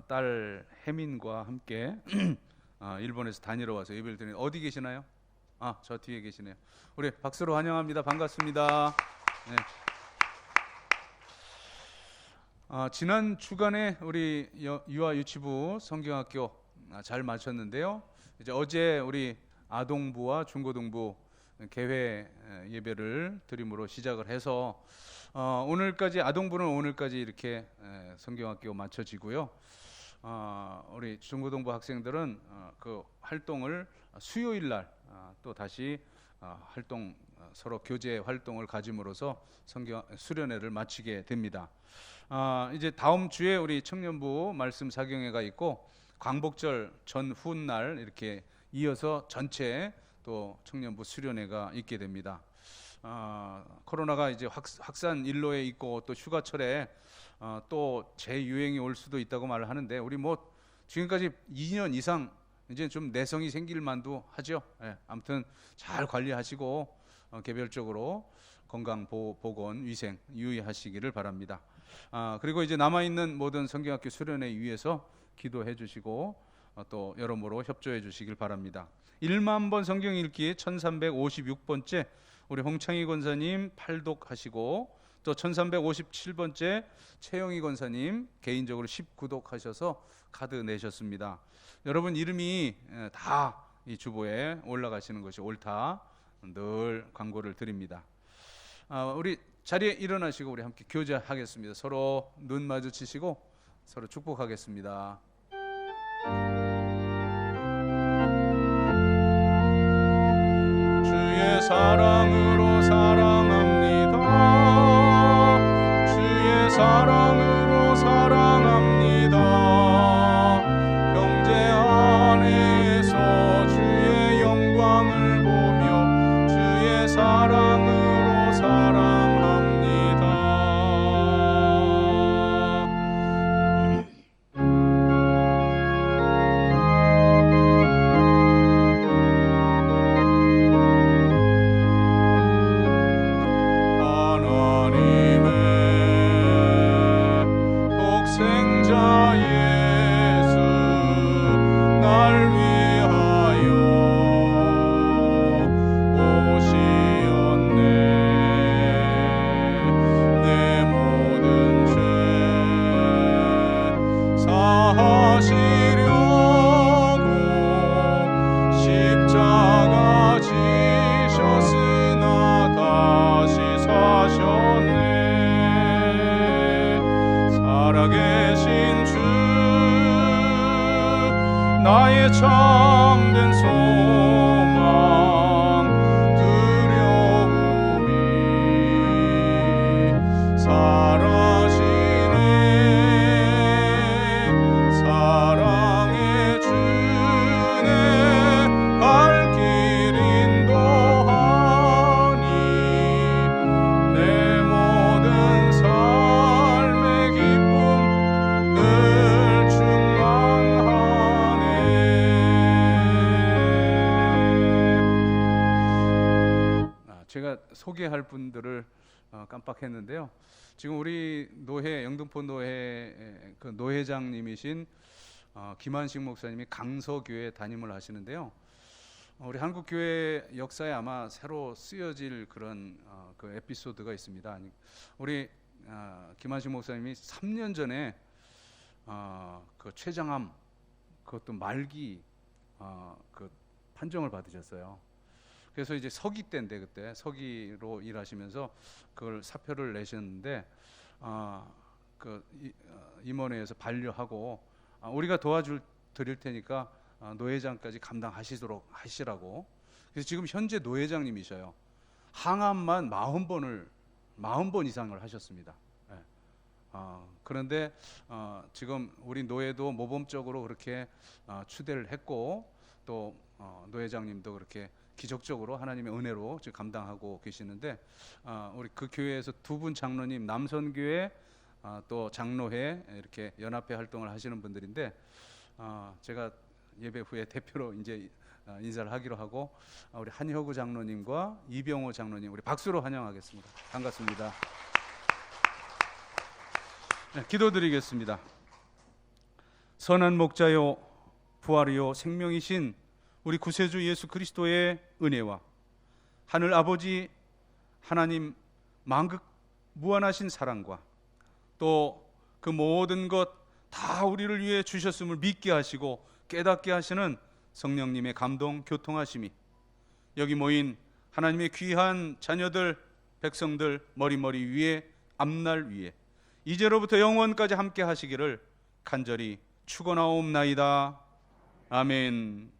딸 혜민과 함께 일본에서 다니러 와서 예배를 드리는 어디 계시나요? 저 뒤에 계시네요. 우리 박수로 환영합니다. 반갑습니다. 네. 지난 주간에 우리 유아 유치부 성경학교 잘 마쳤는데요. 이제 어제 우리 아동부와 중고등부 개회 예배를 드림으로 시작을 해서 오늘까지 아동부는 오늘까지 이렇게 성경학교 마쳐지고요. 우리 중고등부 학생들은 그 활동을 수요일 날 또 다시 활동 서로 교제 활동을 가짐으로써 성경 수련회를 마치게 됩니다. 이제 다음 주에 우리 청년부 말씀 사경회가 있고 광복절 전후날 이렇게 이어서 전체 또 청년부 수련회가 있게 됩니다. 코로나가 이제 확산 일로에 있고 또 휴가철에 또 재유행이 올 수도 있다고 말을 하는데 우리 뭐 지금까지 2년 이상 이제 좀 내성이 생길 만도 하죠. 아무튼 잘 관리하시고 개별적으로 건강 보건 위생 유의하시기를 바랍니다. 그리고 이제 남아 있는 모든 성경학교 수련회 위해서 기도해 주시고 또 여러모로 협조해 주시길 바랍니다. 1만 번 성경 읽기 1356번째 우리 홍창희 권사님 팔독하시고 또 1357번째 최영희 권사님 개인적으로 19독 하셔서 카드 내셨습니다. 여러분 이름이 다 이 주보에 올라가시는 것이 옳다 늘 광고를 드립니다. 우리 자리에 일어나시고 우리 함께 교제하겠습니다. 서로 눈 마주치시고 서로 축복하겠습니다. 주의 사랑으로 사랑합니다. 주의 사랑으로 사랑합니다. 형제 안에서 주의 자 예수 날 위하여 오시었네. 내 모든 죄 사하시려고 십자가 지셨으나 다시 사셨네. 살아계신 주 나의 참된 소망 두려움이 사라지네. 사랑의 주네 발길 인도하니 내 모든 삶의 기쁨 늘 충만하네. 제가 소개할 분들을 깜빡했는데요. 지금 우리 노회 영등포 노회 그 노회장님이신 김한식 목사님이 강서교회 담임을 하시는데요. 우리 한국 교회 역사에 아마 새로 쓰여질 그런 그 에피소드가 있습니다. 우리 김한식 목사님이 3년 전에 그 췌장암 그것도 말기 그 판정을 받으셨어요. 그래서 이제 서기 때인데 그때 서기로 일하시면서 그걸 사표를 내셨는데 그 임원회에서 반려하고 우리가 도와드릴 테니까 노회장까지 감당하시도록 하시라고. 그래서 지금 현재 노회장님이셔요. 항암만 40번 이상을 하셨습니다. 네. 그런데 지금 우리 노회도 모범적으로 그렇게 추대를 했고 또 노회장님도 그렇게 기적적으로 하나님의 은혜로 지금 감당하고 계시는데 우리 그 교회에서 두 분 장로님 남선교회 또 장로회 이렇게 연합회 활동을 하시는 분들인데 제가 예배 후에 대표로 이제 인사를 하기로 하고 우리 한혁우 장로님과 이병호 장로님 우리 박수로 환영하겠습니다. 반갑습니다. 네, 기도드리겠습니다. 선한 목자요 부활이요 생명이신 우리 구세주 예수 그리스도의 은혜와 하늘 아버지 하나님 만극 무한하신 사랑과 또 그 모든 것 다 우리를 위해 주셨음을 믿게 하시고 깨닫게 하시는 성령님의 감동 교통하심이 여기 모인 하나님의 귀한 자녀들 백성들 머리머리 위에 앞날 위에 이제로부터 영원까지 함께 하시기를 간절히 축원하옵나이다. 아멘.